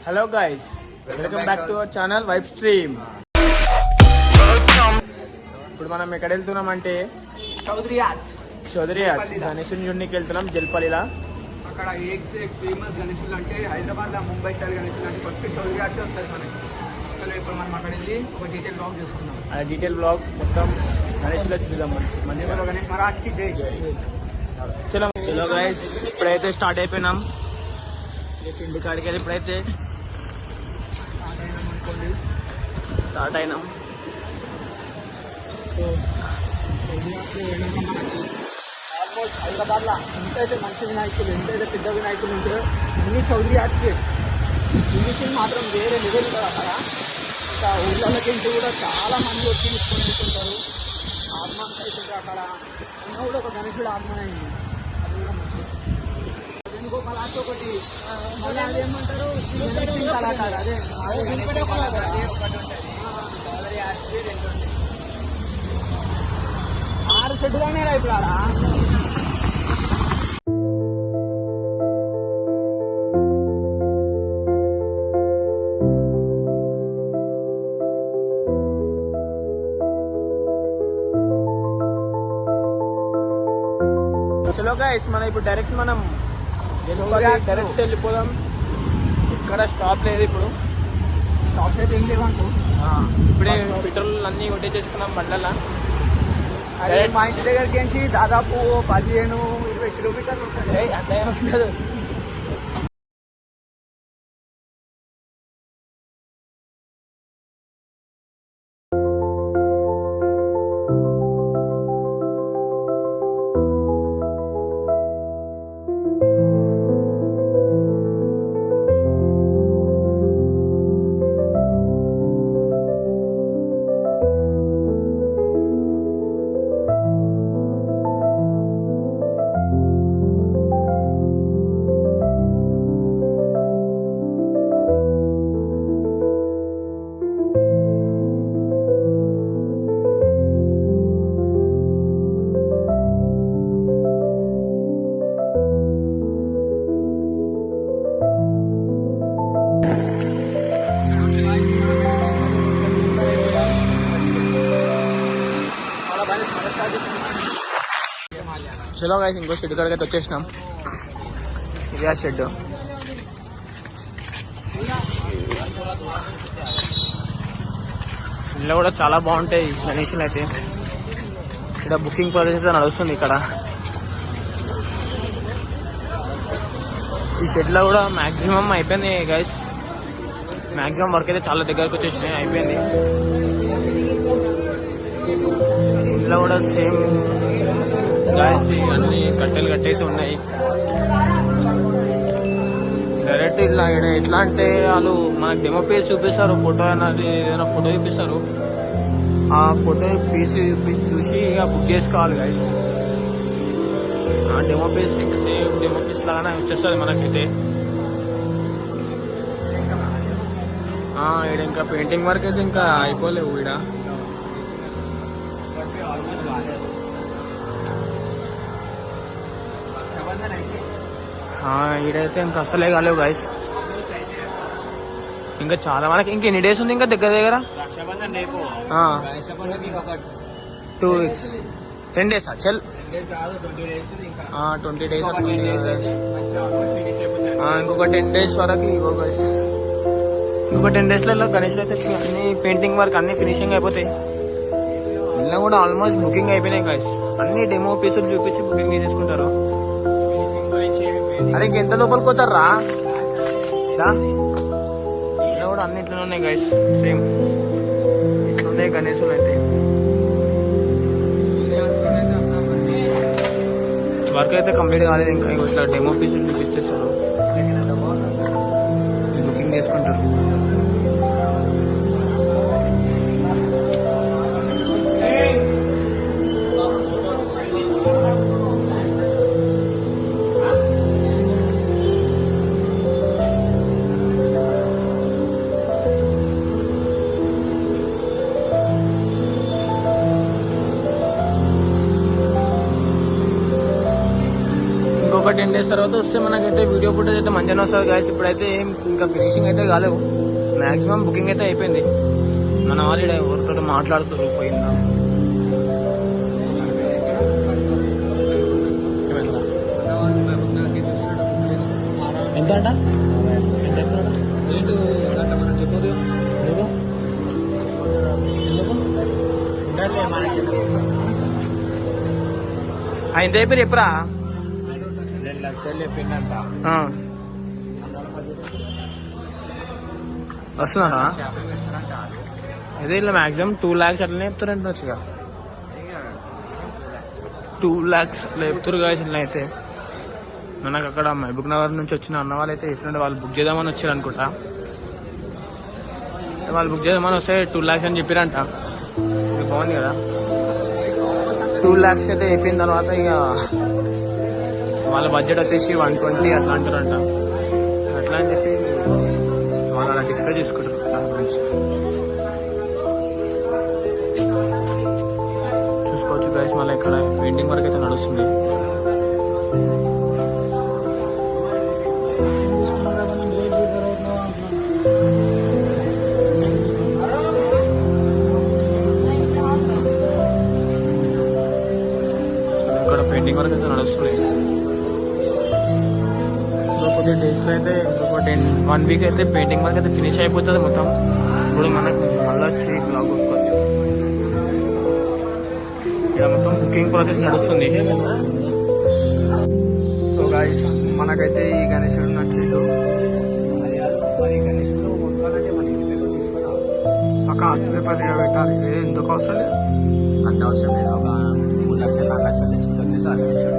Hello guys, welcome back to our channel vibe stream. ఇప్పుడు మనం ఎక్కడ వెళ్తున్నాం అంటే చౌదరి ఆర్ట్స్ గణేశుని యూనికి వెళ్తున్నాం జల్పల్లిలా. అక్కడ ఫేమస్ గణేశులు అంటే హైదరాబాద్ లో ముంబై స్టైల్ గణేశులు అంటే ఫస్ట్ చౌదరి ఆర్ట్స్ వస్తుంది మనకి. అసలు ఇప్పుడు మనం అక్కడ వెళ్ళి ఒక డీటెయిల్ బ్లాగ్ చేసుకున్నాం. ఆ డీటెయిల్ బ్లాగ్ మొత్తం గణేశులో చూద్దాం. మంచిగా గణేష్ మహారాజ్ కి జై జై. చలో గైస్, ఇప్పుడైతే స్టార్ట్ అయిపోయినాం. ఇంటి కాడికి వెళ్ళి ఇప్పుడైతే స్టార్ట్ అయినాం. ఆల్మోస్ట్ హైదరాబాద్ లో ఎంతైతే మంచి వినాయకులు, ఎంతైతే పెద్ద వినాయకులు ఉంటాయో అన్ని చౌదరి ఆర్ట్స్ ఇంగ్లీష్ మాత్రం వేరే లెవెల్ కదా. అక్కడ ఇంకా ఊళ్ళకి కూడా చాలా మంది వచ్చి తీసుకొని వెళ్తుంటారు. ఆత్మాన్ అవుతుంటారు. అక్కడ ఉన్న కూడా ఒక గణేశుడు ఆత్మన్ అయింది. అది కూడా మంచిది. ఇంకొక లాస్ట్ ఒకటి మళ్ళీ అదేమంటారు కళాకారు. అదే ఒకటి ఉంటుంది. చౌదరి ఆర్ట్స్ 6 చెట్టుగానే ఇప్పుడు ఆడ. చలో గైస్, మనం ఇప్పుడు డైరెక్ట్ వెళ్ళిపోదాం. ఇక్కడ స్టాప్ లేదు. ఇప్పుడు స్టాప్స్ అయితే ఏం లేవంటూ ఇప్పుడే పెట్రోల్ అన్ని కొట్టేసుకున్నాం బండ్లలో. అదే మా ఇంటి దగ్గరికి నుంచి దాదాపు 15-20 కిలోమీటర్లు ఉంటుంది. అట్లా ఏముండదు. చలో గైస్, ఇంకో షెడ్ కాడికి అయితే వచ్చేసినాం. ఇదే ఆ షెడ్. ఇంట్లో కూడా చాలా బాగుంటాయి గణేషులు అయితే. ఇక్కడ బుకింగ్ ప్రాసెస్ నడుస్తుంది. ఇక్కడ ఈ షెడ్ లో కూడా మాక్సిమం అయిపోయింది గైస్. మాక్సిమం వర్క్ అయితే చాలా దగ్గరకు వచ్చేసినాయి, అయిపోయింది. ఇంట్లో కూడా సేమ్ అన్ని కట్టెలు కట్టయితే ఉన్నాయి. డైరెక్ట్ ఇట్లా ఎట్లా అంటే వాళ్ళు మనకు డెమో పీస్ చూపిస్తారు. ఫోటో అనేది ఏదైనా ఫోటో చూపిస్తారు. ఆ ఫోటో పీస్ చూసి ఇక బుక్ చేసుకోవాలి గైస్. ఆ డెమో పీస్ లాగానే వచ్చేస్తుంది మనకైతే. ఈడ ఇంకా పెయింటింగ్ వర్క్ అయితే ఇంకా అయిపోలేవు. ఈడైతే ఇంకా అసలే కాలేవు గైస్. ఇంకా చాలా మనకి ఇంకా ఎన్ని డేస్ ఉంది ఇంకా దగ్గర 2 weeks 10 days చల్ 20 days ఇంకొక 10 days వరకు. ఇంకొక 10 days లలో గణేష్ అయితే అన్ని పెయింటింగ్ వర్క్ అన్ని ఫినిషింగ్ అయిపోతాయి. ఇలా కూడా ఆల్మోస్ట్ బుకింగ్ అయిపోయినాయి గైస్. అన్ని డెమో పీసులు చూపించి బుకింగ్ చేసుకుంటారు. అరే ఇంకెంత లోపలికి పోతారా? ఇలా కూడా అన్నిట్లోనే ఉన్నాయి గైస్. సేమ్ ఇట్లున్నాయి గణేశులు అయితే. వర్క్ అయితే కంప్లీట్ కాలేదు ఇంకా. ఇట్లా డెమో పీసులు చూపించేస్తారు, బుకింగ్ చేసుకుంటారు. ఒక 10 days డేస్ తర్వాత వస్తే మనకైతే వీడియో ఫుటేజ్ అయితే మంచిగా వస్తుంది గాయస్. ఇప్పుడైతే ఇంకా ఫినిషింగ్ అయితే కాలేవు, మాక్సిమం బుకింగ్ అయితే అయిపోయింది. మన వాళ్ళు ఎవరితో మాట్లాడుతారు పోయిందా ఎంత అంట రేటు గంట మనం చెప్పదు ఆయన అయిపోయి ఎప్పుడా 2 లక్షలు చెప్పిందంట. వస్తున్నారా అదే ఇలా మాక్సిమం 2 lakhs అట్లనే చెప్తారంట వచ్చుగా 2 lakhs అట్లా చెప్తారు కాదు. ఇట్లా అయితే మనకు అక్కడ మహబూబ్ నగర్ నుంచి వచ్చిన అన్న వాళ్ళు అయితే ఎట్లుంటే వాళ్ళు బుక్ చేద్దామని వచ్చారు అనుకుంటా. వాళ్ళు బుక్ చేద్దామని వస్తే 2 lakhs అని చెప్పారంట. ఇది బాగుంది కదా. 2 lakhs అయితే అయిపోయిన తర్వాత ఇక వాళ్ళ బడ్జెట్ వచ్చేసి 120 అట్లా అంటారంట. అట్లా అని చెప్పి వాళ్ళు అలా డిస్కస్ చేసుకుంటారు దాని గురించి. చూసుకోవచ్చు గైస్, మళ్ళీ ఇక్కడ పెయింటింగ్ వర్క్ అయితే నడుస్తుంది. ఇక్కడ పెయింటింగ్ వర్క్ అయితే నడుస్తుంది. ఇంకొక డేస్లో అయితే ఇంకొక 1 week అయితే పెయింటింగ్ వర్క్ అయితే ఫినిష్ అయిపోతుంది మొత్తం. ఇప్పుడు మనకు మళ్ళీ వచ్చి బ్లాగ్ కొట్టుకోవచ్చు. ఇక్కడ మొత్తం బుకింగ్ ప్రాసెస్ నడుస్తుంది. సో గాయస్, మనకైతే ఈ గణేశుడు నచ్చిండు. ఒక ఆస్తి పేపర్ ఇక్కడ పెట్టాలి. ఎందుకు అవసరం లేదు, అంత అవసరం లేదు. ఒక 3 లక్షలు 4 లక్షలు తెచ్చుకుంటే వచ్చేసి ఆ గణేశుడు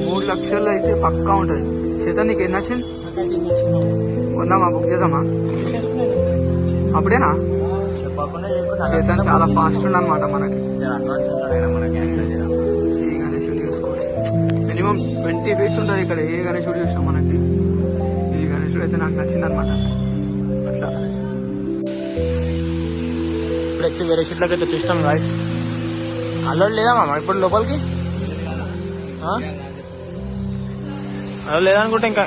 3 లక్షలు అయితే పక్కా ఉంటుంది. చేత నీకు ఎన్ని నచ్చింది? కొందామా, బుక్ చేద్దామా? అప్పుడేనా? చేతన్ చాలా ఫాస్ట్ ఉండనమాట మనకి. అడ్వాన్స్ ఉంటాడు మనకి. ఈ గణేశుడిని చూసుకోవచ్చు. మినిమం 20 feet ఉంటుంది ఇక్కడ. ఏ గణేశుడు చూసాం మనకి. ఈ గణేశుడు అయితే నాకు నచ్చింది అనమాట. అట్లా ఇప్పుడైతే వేరే షీట్లోకి అయితే చూస్తాం గాయస్. అల్లుడు లేదా మామ ఇప్పుడు లోపలికి? అల్లుడు లేదనుకుంటే ఇంకా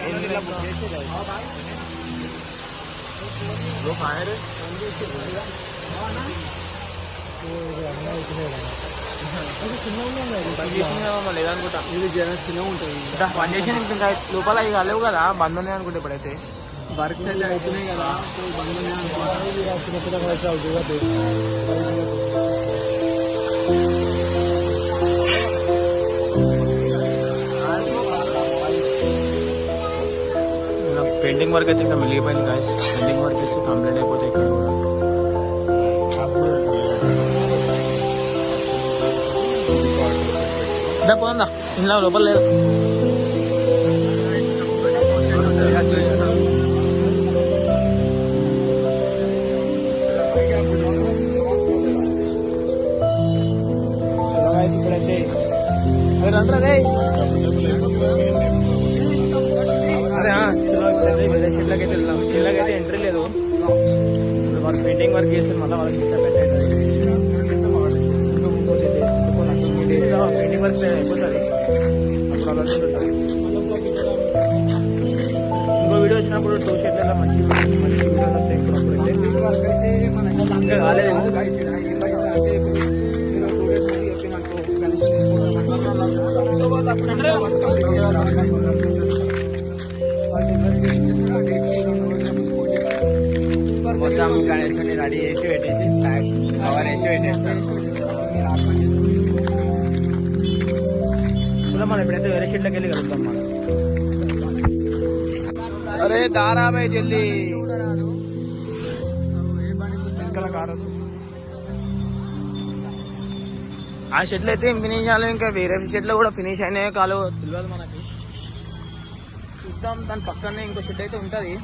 లేదనుకుంటా. ఇది జనం చిన్నగా ఉంటుంది. పని చేసి ఇంకా లోపల ఇక లేవు కదా, బంద్ ఉన్నాయి అనుకుంటే ఇప్పుడైతే. వర్క్స్ అయితే అవుతున్నాయి కదా, సో బంధునే పెయింటింగ్ వర్క్ అయితే ఇంకా మిగిలిపోయింది గాయస్. పెయింటింగ్ వర్క్ చేసి కంప్లీట్ అయిపోతాయి ఇక్కడ కూడా. పోదా ఇంట్లో లోపల లేదు. ఇప్పుడైతే అరే వేరే షీట్లకైతే వెళ్దాం. షీట్లకైతే ఎంట్రీ లేదు. ఇప్పుడు వాళ్ళు పెయింటింగ్ వర్క్ చేస్తే మళ్ళీ వాళ్ళకి డిస్టర్బెన్స్ అవుతుంది. పెయింటింగ్ వర్క్ అయిపోతుంది. అప్పుడు అలా ఉంటుంది. ఇంకో వీడియో వచ్చినప్పుడు 2 షీట్లలో మంచి వీడియోలు వస్తాయి. ఇప్పుడు అప్పుడైతే వర్క్ అయితే ఇంకా కాలేదు. మొత్తం గణేశుని రెడీ చేసి పెట్టేసి కవర్ వేసి పెట్టేస్తాం. చూద్దాం మనం ఎప్పుడైతే వేరే షీట్లోకి వెళ్ళి కలుగుతాం మనం. అరే దారాబాయ్ జల్దీ వెనకాల కార్ వచ్చింది. ఆ షెడ్లు అయితే ఏం ఫినిష్ అవ్వలేవు. ఇంకా వేరే షెడ్లో కూడా ఫినిష్ అయినాయో కాలో తెలియదు మనకి. చూద్దాం. దాని పక్కనే ఇంకో షెడ్ అయితే ఉంటుంది.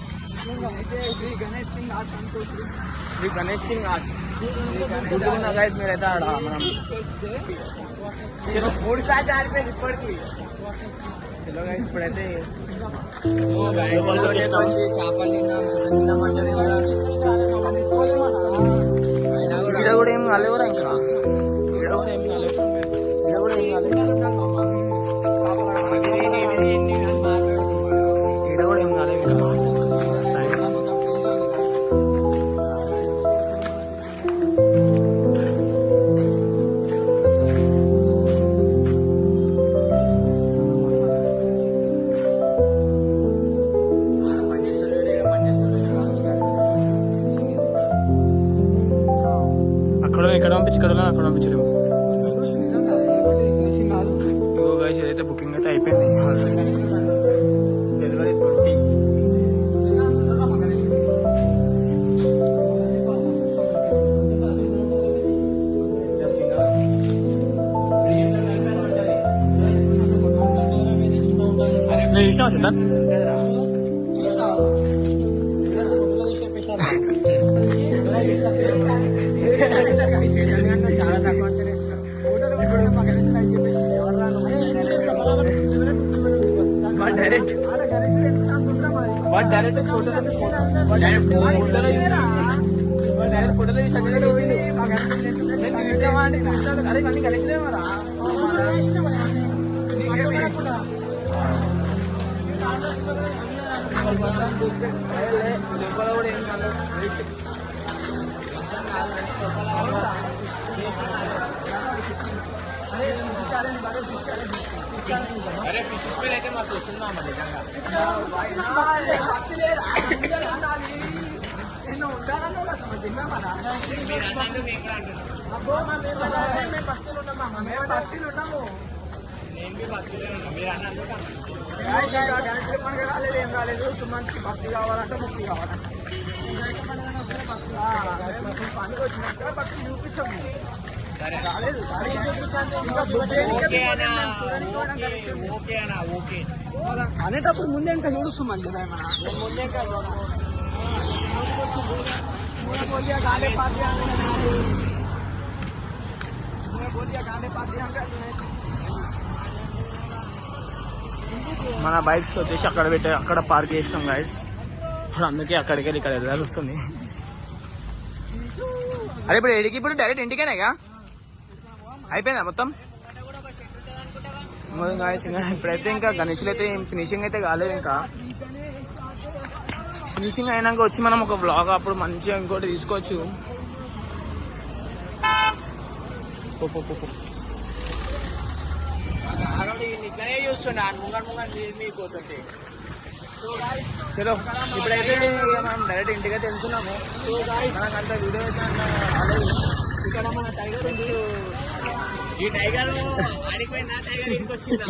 గణేష్ సింగ్ ఆర్ట్ అనుకోవచ్చు. ఇది గణేష్ సింగ్ ఆర్ట్ గుర్తుకున్న గైస్ మీరైతే ఆడ మనం 3 సార్లు ఆడిపోయింది ఇప్పటికి. హలో గైస్, ఇప్పుడైతే చేపలు తిన్నాం, చికెన్ తిన్నాం అంటే ఇక్కడ కూడా ఏం కాలేవరా. ఇంకా ఇక్కడ కూడా ఏం కాలేవు. ఇక్కడ కూడా ఏం కాలేవు. అక్కడ పంపించలేము. నిజంగా ఫినిషింగ్ కాదు. ఇగో గైస్ ఏదైతే బుకింగ్ అయితే అయిపోయింది. డెలివరీ 20. నేను ఇష్టం వచ్చిందా చాలా తక్కువ చేస్తున్నావు. డైరెక్ట్ ఫోటోలో అరే ఫిష్ స్మెల్ అయితే మస్తు వస్తుంది అమ్మ నిజంగా. మీరు అన్నందుకు నేను కూడా అంటున్నాను. నేను బి భక్తిలో ఉన్నా. మీరు అన్నందుకు ఏం కాలేదు. సుమంత్కి భక్తి కావాలంటే ముక్తి కావాలంటే పండుగ వచ్చినాక భక్తి చూపిస్తాం. సరే రాలేదు ఓకే అన్నా ఓకే అన్నా ఓకే అనేటప్పుడు ముందే ఇంకా చూడుస్తాం కదా నేను ముందే కాదు మన బైక్స్ వచ్చేసి అక్కడ పార్క్ చేసినాం గైస్. అందుకే అక్కడికి వెళ్ళి ఇక్కడ వెళ్ళాల్సి వస్తుంది. అరే ఇప్పుడు ఎడికి ఇప్పుడు డైరెక్ట్ ఇంటికేనాగా అయిపోయిందా మొత్తం గైస్. ఇంకా ఇప్పుడైతే ఇంకా గణేష్లు అయితే ఫినిషింగ్ అయితే కాలేదు. ఇంకా ఫినిషింగ్ అయినాక వచ్చి మనం ఒక వ్లాగ్ అప్పుడు మంచిగా ఇంకోటి తీసుకోవచ్చు. ఇక్కడే చూస్తుండే ముంగడు మీకు పోతుంటే. చలో ఇప్పుడైతే మనం డైరెక్ట్ ఇంటికైతే వెళ్తున్నాము. మనకు అంత వీడియో అయితే రాలేదు. ఇక్కడ మన టైగర్ ఉంది. ఈ టైగర్ ఆడిపోయిందా టైగర్ ఇంటికి వచ్చిందా